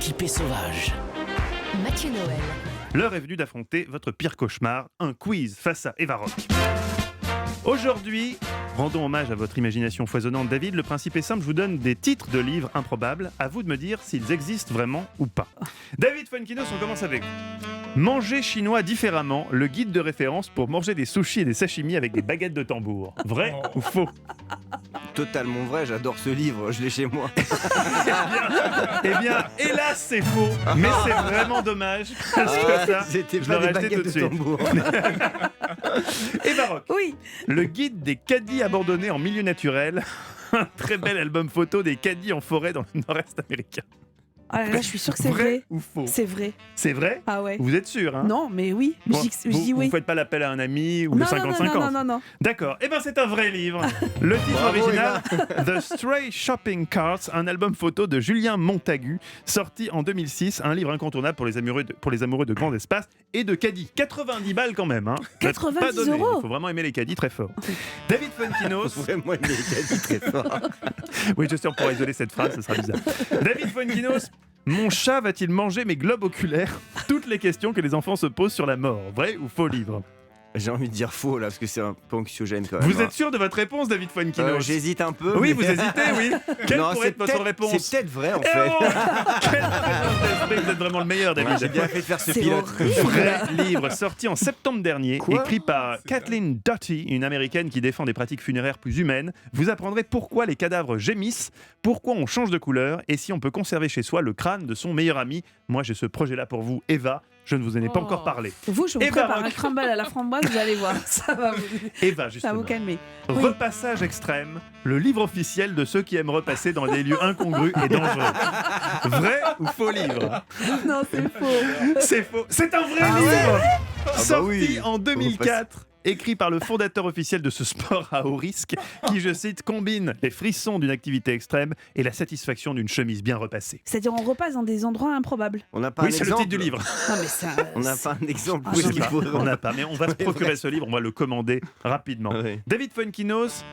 Principe sauvage. Mathieu Noël. L'heure est venue d'affronter votre pire cauchemar, un quiz face à Eva Rock. Aujourd'hui, rendons hommage à votre imagination foisonnante, David. Le principe est simple, je vous donne des titres de livres improbables. À vous de me dire s'ils existent vraiment ou pas. David Funkinos, on commence avec vous. Manger chinois différemment, le guide de référence pour manger des sushis et des sashimi avec des baguettes de tambour. Vrai ou faux? Totalement vrai, j'adore ce livre, je l'ai chez moi. Eh bien, hélas, c'est faux, mais c'est vraiment dommage, parce que ça, C'était je pas l'aurais des acheté tout baguettes de de suite. tambour. Eva Rock, Oui. le guide des caddies abandonnés en milieu naturel, un très bel album photo des caddies en forêt dans le nord-est américain. Ah là, là, je suis sûre que c'est Vrai vrai. ou faux? C'est vrai. C'est vrai? Ah ouais. Vous êtes sûr, hein? Non, mais oui. Bon, Je dis vous oui. faites pas l'appel à un ami ou Non, le non, 50-50? non. D'accord, eh ben c'est un vrai livre. Le titre Bravo, original, The Stray Shopping Carts, un album photo de Julien Montagu, sorti en 2006, un livre incontournable pour les amoureux de grands espaces et de caddies. 90 balles quand même, hein. 90 Pas donné. €. Il faut vraiment aimer les caddies très fort. David Funkinos, Vraiment, il est dit très fort. oui je sais on pourra isoler cette phrase, ce sera bizarre. David Funkinos, mon chat va-t-il manger mes globes oculaires? Toutes les questions que les enfants se posent sur la mort. Vrai ou faux livre? J'ai envie de dire faux là, parce que c'est un peu anxiogène quand même. Vous êtes sûr de votre réponse, David Funkinos? J'hésite un peu. Oui, mais- vous hésitez, oui. Quelle Non, pourrait c'est être votre peut-être- réponse? C'est peut-être vrai en Eh fait. oh Quelle présence d'esprit, vous êtes vraiment le meilleur, David. Ouais, j'ai bien fait de faire ce C'est pilote. horrible. Vrai livre sorti en septembre dernier, Quoi écrit par Kathleen Doughty, une américaine qui défend des pratiques funéraires plus humaines. Vous apprendrez pourquoi les cadavres gémissent, pourquoi on change de couleur et si on peut conserver chez soi le crâne de son meilleur ami. Moi, j'ai ce projet-là pour vous, Eva. Je ne vous en ai pas encore parlé. Vous, je vous Et prépare Baroque. un crumble à la framboise, vous allez voir. Ça va vous, Eva, ça va justement. vous calmer. Oui. Repassage extrême, le livre officiel de ceux qui aiment repasser dans des lieux incongrus et dangereux. Vrai ou faux livre? Non, c'est faux. C'est faux. C'est un vrai Ah livre ouais sorti oui. en 2004. Écrit par le fondateur officiel de ce sport à haut risque, qui, je cite, combine les frissons d'une activité extrême et la satisfaction d'une chemise bien repassée. C'est-à-dire, on repasse dans des endroits improbables. On n'a pas Oui, un c'est le exemple. titre du livre. Non, mais ça. On n'a pas un exemple. Ah, où Je est-ce sais qu'il pas, faut- on n'a pas, mais on va se procurer ce livre, on va le commander rapidement. Ouais. David Funkinos,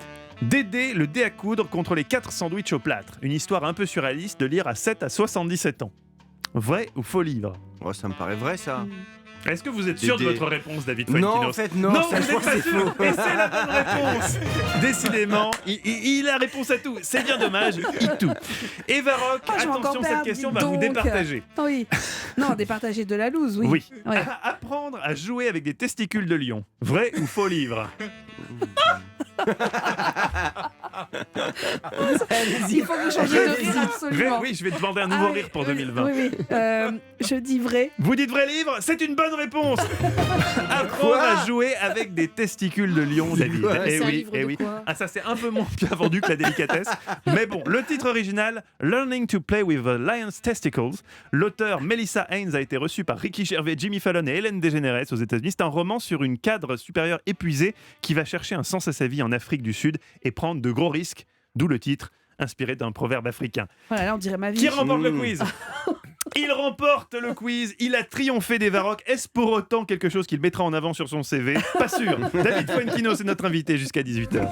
Dédé, le dé à coudre contre les 4 sandwichs au plâtre. Une histoire un peu surréaliste de lire à 7 à 77 ans. Vrai ou faux livre? Oh, ça me paraît vrai ça. Est-ce que vous êtes sûr de Dédé. votre réponse, David Funkinos? Non, en fait, non. Non, ça, vous je n'êtes pense pas que c'est sûr. faux. Et c'est la bonne réponse. Décidément, il a la réponse à tout. C'est bien dommage. Tout. Eva Rock, Ah, je vais encore attention, cette perdre, question dis va vous donc. départager. Oui. Non, départager de la loose, oui. Oui. Ouais. Apprendre à jouer avec des testicules de lion. Vrai ou faux livre? Il faut que vous changiez de rire absolument. Oui, je vais demander un nouveau Ah oui, rire pour oui, 2020. Oui. Je dis vrai. Vous dites vrai livre? C'est une bonne réponse. Apprendre à jouer avec des testicules de lion, David. quoi Eh C'est un oui, livre eh de oui. quoi Ah, ça c'est un peu moins bien vendu que la délicatesse. Mais bon, le titre original, Learning to Play with the Lion's Testicles. L'auteur Melissa Haynes a été reçu par Ricky Gervais, Jimmy Fallon et Ellen DeGeneres aux États-Unis. C'est un roman sur une cadre supérieure épuisée qui va chercher un sens à sa vie en Afrique du Sud et prendre de gros risques. D'où le titre, inspiré d'un proverbe africain. Voilà, là, on dirait ma vie. Qui remporte le quiz? Il remporte le quiz, il a triomphé d'Eva Rock. Est-ce pour autant quelque chose qu'il mettra en avant sur son CV? Pas sûr. David Funkinos est notre invité jusqu'à 18h.